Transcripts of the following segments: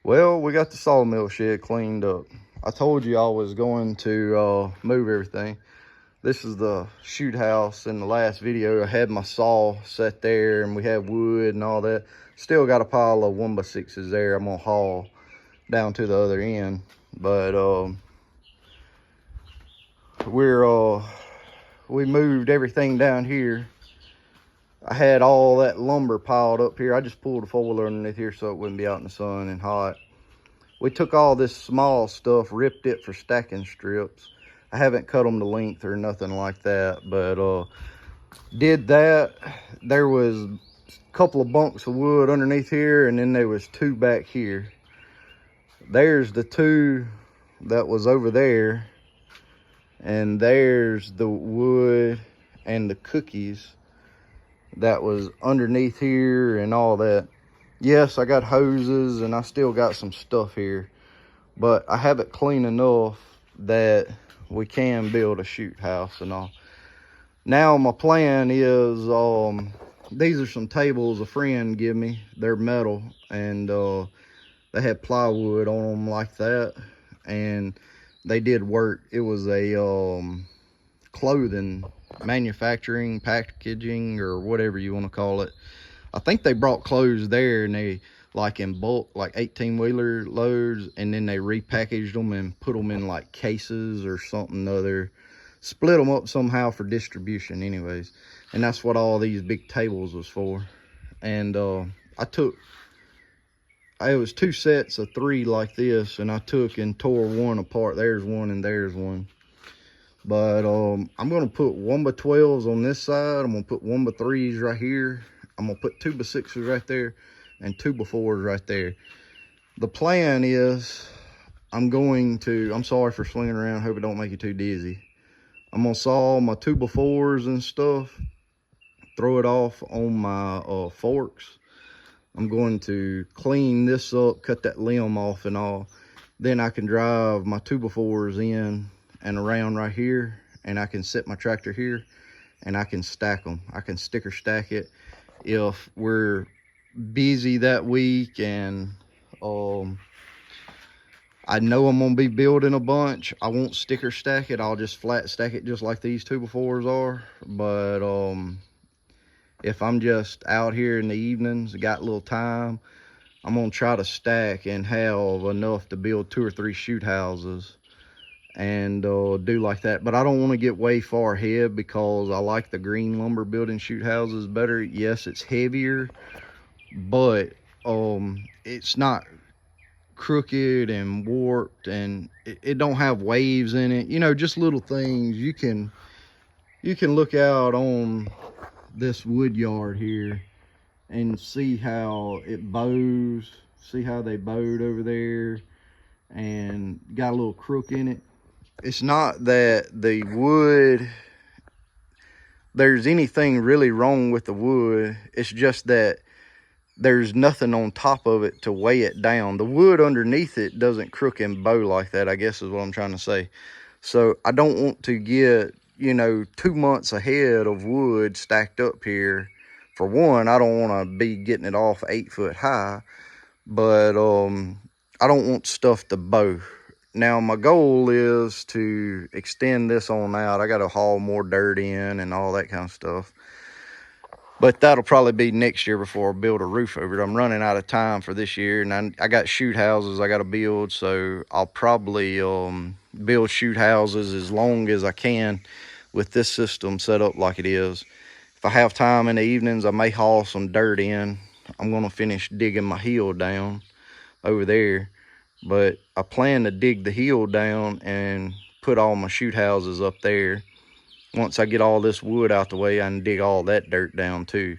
Well, we got the sawmill shed cleaned up. I told you I was going to move everything. This is the shoot house. In the last video, I had my saw set there and we had wood and all that. Still got a pile of 1x6s there I'm gonna haul down to the other end. But we moved everything down here. I had all that lumber piled up here. I just pulled a foiler underneath here so it wouldn't be out in the sun and hot. We took all this small stuff, ripped it for stacking strips. I haven't cut them to length or nothing like that, but did that. There was a couple of bunks of wood underneath here, and then there was two back here. There's the two that was over there, and there's the wood and the cookies that was underneath here and all that. Yes, I got hoses and I still got some stuff here, but I have it clean enough that we can build a shoot house and all. Now my plan is, these are some tables a friend gave me. They're metal and they had plywood on them like that, and they did work. It was a clothing manufacturing, packaging, or whatever you want to call it. I think they brought clothes there, and they like in bulk, like 18-wheeler loads, and then they repackaged them and put them in like cases or something other, split them up somehow for distribution anyways. And that's what all these big tables was for. And it was two sets of 3 like this, and I took and tore one apart. There's one and there's one. But I'm gonna put 1x12s on this side. I'm gonna put 1x3s right here. I'm gonna put 2x6s right there and 2x4s right there. The plan is I'm sorry for swinging around, hope it don't make you too dizzy. I'm gonna saw my 2x4s and stuff, throw it off on my forks. I'm going to clean this up, cut that limb off and all. Then I can drive my 2x4s in and around right here, and I can set my tractor here and I can stack them. I can sticker stack it. If we're busy that week and I know I'm gonna be building a bunch, I won't sticker stack it. I'll just flat stack it just like these 2x4s are. But if I'm just out here in the evenings, got a little time, I'm gonna try to stack and have enough to build 2 or 3 shoot houses and do like that. But I don't want to get way far ahead because I like the green lumber building shoot houses better. Yes, it's heavier, but it's not crooked and warped, and it don't have waves in it, you know, just little things. You can look out on this wood yard here and see how it bows. See how they bowed over there and got a little crook in it. It's not that the wood, there's anything really wrong with the wood. It's just that there's nothing on top of it to weigh it down. The wood underneath it doesn't crook and bow like that, I guess is what I'm trying to say. So I don't want to get, you know, 2 months ahead of wood stacked up here. For one, I don't want to be getting it off 8 foot high, but I don't want stuff to bow. Now my goal is to extend this on out. I got to haul more dirt in and all that kind of stuff, but that'll probably be next year before I build a roof over it. I'm running out of time for this year, and I got shoot houses I got to build, so I'll probably build shoot houses as long as I can with this system set up like it is. If I have time in the evenings, I may haul some dirt in. I'm gonna finish digging my hill down over there, but I plan to dig the hill down and put all my shoot houses up there. Once I get all this wood out the way, I can dig all that dirt down too.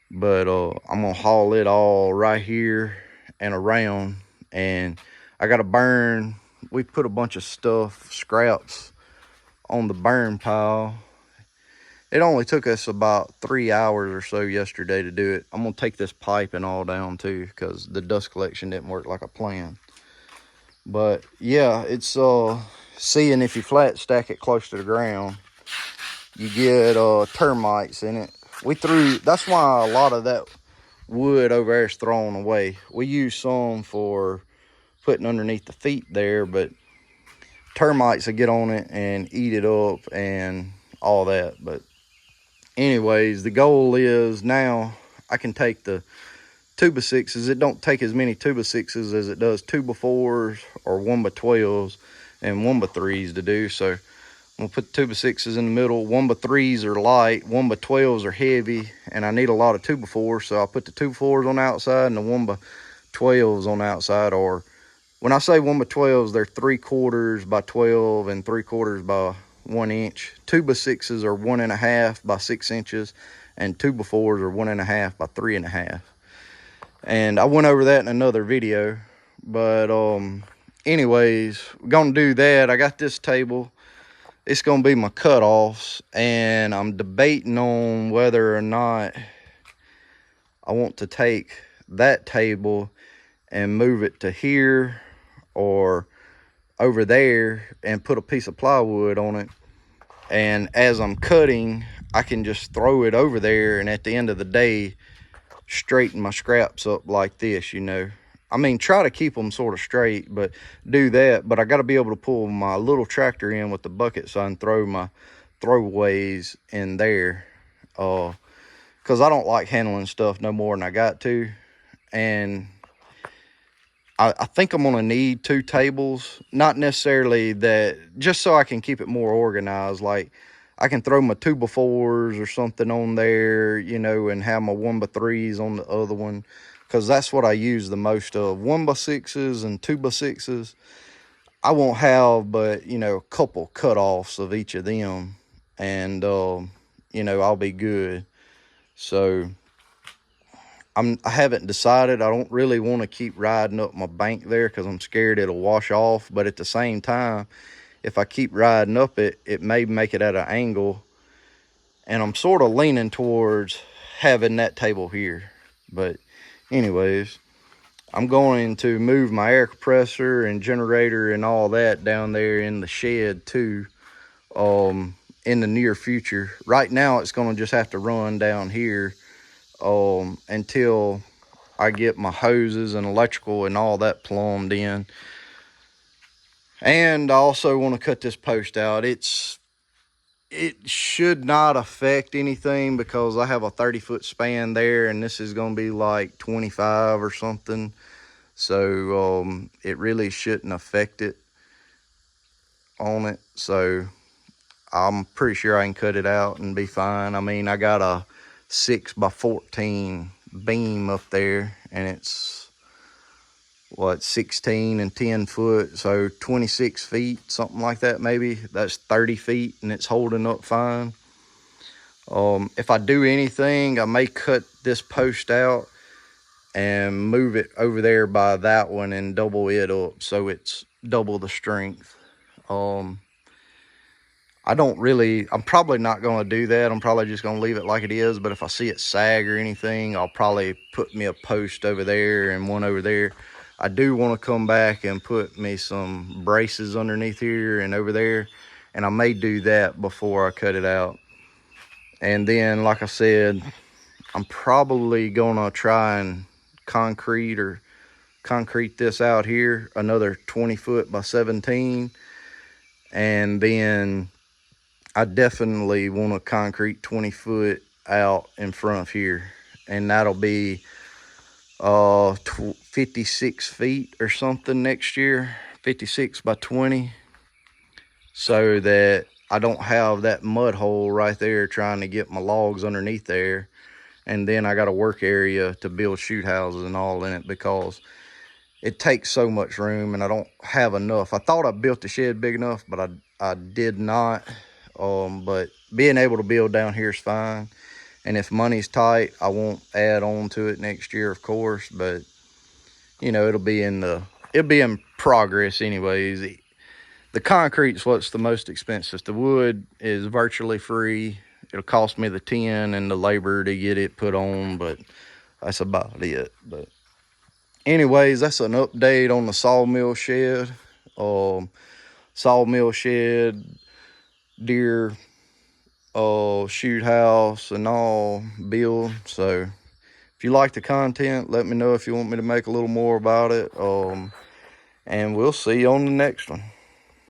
But I'm gonna haul it all right here and around, and I gotta burn. We put a bunch of stuff, scraps, on the burn pile. It only took us about 3 hours or so yesterday to do it. I'm gonna take this pipe and all down too, because the dust collection didn't work like I planned. But yeah, it's seeing if you flat stack it close to the ground, you get termites in it. That's why a lot of that wood over there is thrown away. We use some for putting underneath the feet there, but termites will get on it and eat it up and all that. But anyways, the goal is now I can take the 2x6s. It don't take as many 2x6s as it does 2x4s or 1x12s and 1x3s to do. So I'm gonna put 2x6s in the middle. 1x3s are light, 1x12s are heavy, and I need a lot of 2x4s. So I'll put the 2x4s on the outside and the 1x12s on the outside. Or when I say 1x12s, they're 3/4 by 12 and 3/4 by 1 inch. 2x6s are 1.5 by 6 inches, and 2x4s are 1.5 by 3.5. And I went over that in another video. But anyways, we're gonna do that. I got this table. It's gonna be my cutoffs, and I'm debating on whether or not I want to take that table and move it to here or over there and put a piece of plywood on it. And as I'm cutting, I can just throw it over there, and at the end of the day, straighten my scraps up like this, you know. I mean, try to keep them sort of straight, but do that. But I got to be able to pull my little tractor in with the bucket so I can throw my throwaways in there. Because I don't like handling stuff no more than I got to. And I think I'm gonna need 2 tables. Not necessarily that, just so I can keep it more organized. Like, I can throw my 2x4s or something on there, you know, and have my 1x3s on the other one, because that's what I use the most of. 1x6s and 2x6s, I won't have but, you know, a couple cutoffs of each of them, and you know, I'll be good. So I haven't decided. I don't really want to keep riding up my bank there because I'm scared it'll wash off. But at the same time, if I keep riding up it, it may make it at an angle. And I'm sort of leaning towards having that table here. But anyways, I'm going to move my air compressor and generator and all that down there in the shed too, in the near future. Right now, it's going to just have to run down here until I get my hoses and electrical and all that plumbed in. And I also want to cut this post out. It should not affect anything because I have a 30-foot span there, and this is going to be like 25 or something. So it really shouldn't affect it on it. So I'm pretty sure I can cut it out and be fine. I mean, I got a 6x14 beam up there, and it's what, 16 and 10 foot, so 26 feet, something like that. Maybe that's 30 feet, and it's holding up fine. If I do anything, I may cut this post out and move it over there by that one and double it up so it's double the strength. I'm probably not going to do that. I'm probably just going to leave it like it is. But if I see it sag or anything, I'll probably put me a post over there and one over there. I do want to come back and put me some braces underneath here and over there. And I may do that before I cut it out. And then, like I said, I'm probably going to try and concrete this out here, another 20 foot by 17. And then I definitely want to concrete 20 foot out in front of here, and that'll be 56 feet or something next year, 56 by 20, so that I don't have that mud hole right there trying to get my logs underneath there. And then I got a work area to build shoot houses and all in it, because it takes so much room and I don't have enough. I thought I built the shed big enough, but I did not. But being able to build down here is fine. And if money's tight, I won't add on to it next year, of course. But you know, it'll be in progress anyways. The concrete's what's the most expensive. The wood is virtually free. It'll cost me the tin and the labor to get it put on, but that's about it. But anyways, that's an update on the sawmill shed. Sawmill shed, deer shoot house and all build. So if you like the content, let me know if you want me to make a little more about it. And we'll see you on the next one.